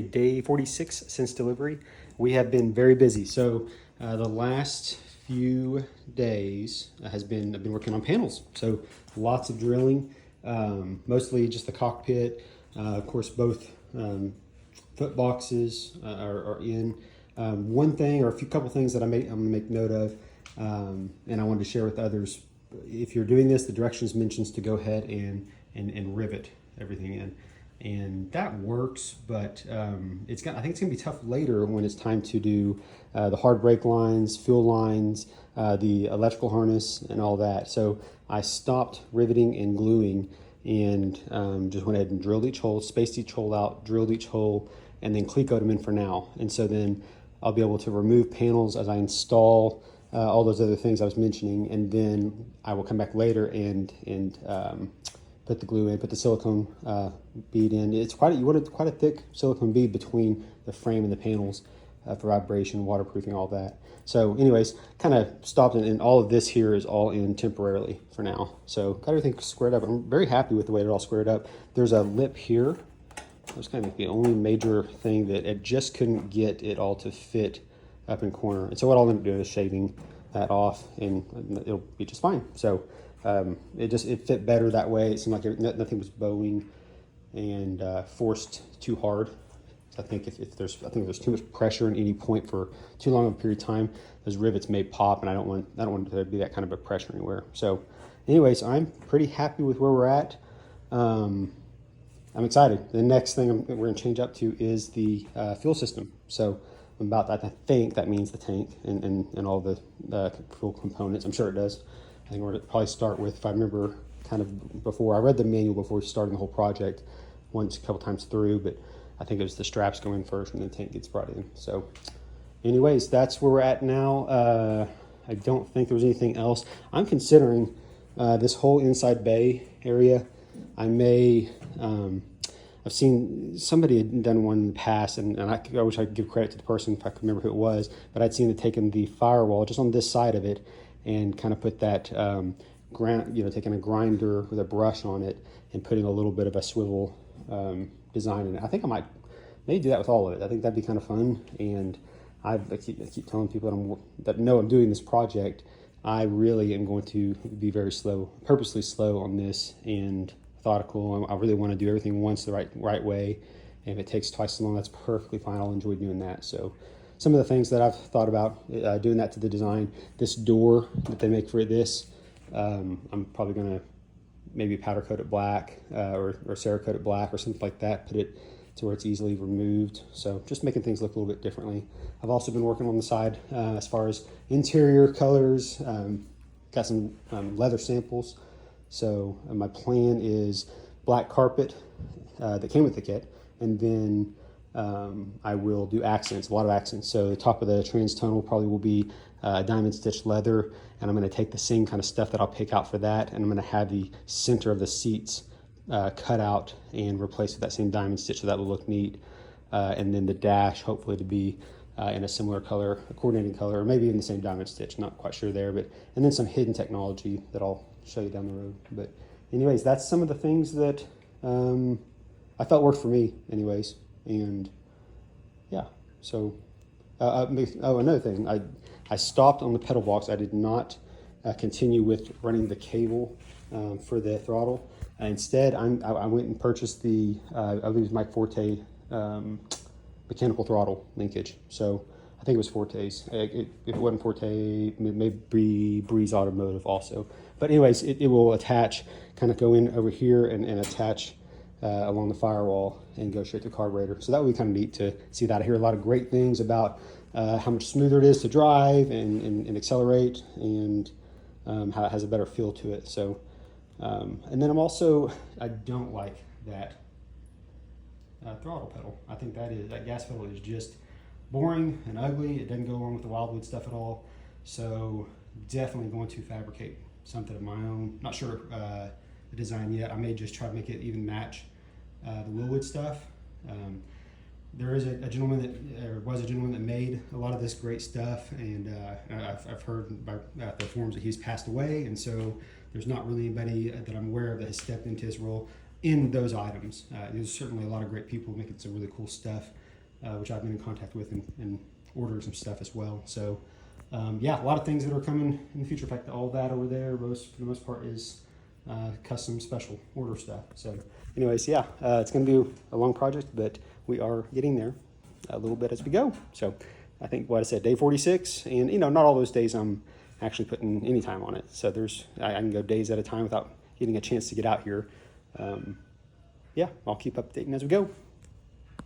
Day 46 since delivery. We have been very busy. So the last few days I've been working on panels. So lots of drilling, mostly just the cockpit. Of course, both foot boxes are in. One thing or couple things that I'm going to make note of, and I wanted to share with others. If you're doing this, the directions mentions to go ahead and rivet everything in. And that works, but I think it's gonna be tough later when it's time to do the hard brake lines, fuel lines, the electrical harness, and all that. So I stopped riveting and gluing and just went ahead and drilled each hole, spaced each hole out, drilled each hole, and then cleat-coated them in for now. And so then I'll be able to remove panels as I install all those other things I was mentioning, and then I will come back later and put the glue in, put the silicone bead in. You wanted quite a thick silicone bead between the frame and the panels for vibration, waterproofing, all that. So anyways, kind of stopped, and all of this here is all in temporarily for now. So got everything squared up. I'm very happy with the way it all squared up. There's a lip here. That's kind of the only major thing that it just couldn't get it all to fit up in corner. And so what I'll end up doing is shaving that off, and it'll be just fine. So it fit better that way. It seemed like nothing was bowing and forced too hard. So I think if there's too much pressure in any point for too long of a period of time, those rivets may pop, and I don't want there to be that kind of a pressure anywhere. So anyways, I'm pretty happy with where we're at. I'm excited. The next thing we're gonna change up to is the fuel system. So I think that means the tank and all the fuel components. I'm sure it does. I think we're going to probably start with, if I remember kind of before, I read the manual before starting the whole project a couple times through, but I think it was the straps going first and the tank gets brought in. So anyways, that's where we're at now. I don't think there was anything else. I'm considering this whole inside bay area. I may, I've seen somebody had done one in the past, and I wish I could give credit to the person if I could remember who it was, but I'd seen it taken the firewall just on this side of it and kind of put that taking a grinder with a brush on it and putting a little bit of a swivel design in it. I think I might maybe do that with all of it. I think that'd be kind of fun. And I keep telling people that know I'm doing this project. I really am going to be very slow, purposely slow on this and methodical. I really want to do everything once the right way. And if it takes twice as long, that's perfectly fine. I'll enjoy doing that. So some of the things that I've thought about doing that to the design, this door that they make for this, I'm probably going to maybe powder coat it black or Cerakote it black or something like that, put it to where it's easily removed. So just making things look a little bit differently. I've also been working on the side as far as interior colors, got some leather samples. So my plan is black carpet that came with the kit, and then I will do accents, a lot of accents. So the top of the trans tunnel probably will be diamond stitched leather, and I'm going to take the same kind of stuff that I'll pick out for that, and I'm going to have the center of the seats cut out and replaced with that same diamond stitch, so that will look neat. And then the dash hopefully to be in a similar color, a coordinating color, or maybe in the same diamond stitch, not quite sure there, and then some hidden technology that I'll show you down the road. But anyways, that's some of the things that I felt worked for me anyways. And yeah, so another thing, I stopped on the pedal box. I did not continue with running the cable for the throttle. Instead, I went and purchased the I believe it was Mike Forte mechanical throttle linkage. So I think it was Forte's. If it wasn't Forte, maybe Breeze Automotive also. But anyways, it will attach, kind of go in over here and attach along the firewall and go straight to the carburetor. So that would be kind of neat to see that. I hear a lot of great things about how much smoother it is to drive and accelerate, and how it has a better feel to it. So, and then I don't like that throttle pedal. I think that gas pedal is just boring and ugly. It doesn't go along with the Wildwood stuff at all. So definitely going to fabricate something of my own. Not sure the design yet. I may just try to make it even match the Willwood stuff. There is was a gentleman that made a lot of this great stuff, and I've heard by the forums that he's passed away, and so there's not really anybody that I'm aware of that has stepped into his role in those items. There's certainly a lot of great people making some really cool stuff, which I've been in contact with and ordering some stuff as well. So yeah, a lot of things that are coming in the future. In fact, all that over there, for the most part, is custom special order stuff. So anyways, yeah, it's going to be a long project, but we are getting there a little bit as we go. So I think what I said, day 46, and not all those days I'm actually putting any time on it. So I can go days at a time without getting a chance to get out here. Yeah, I'll keep updating as we go.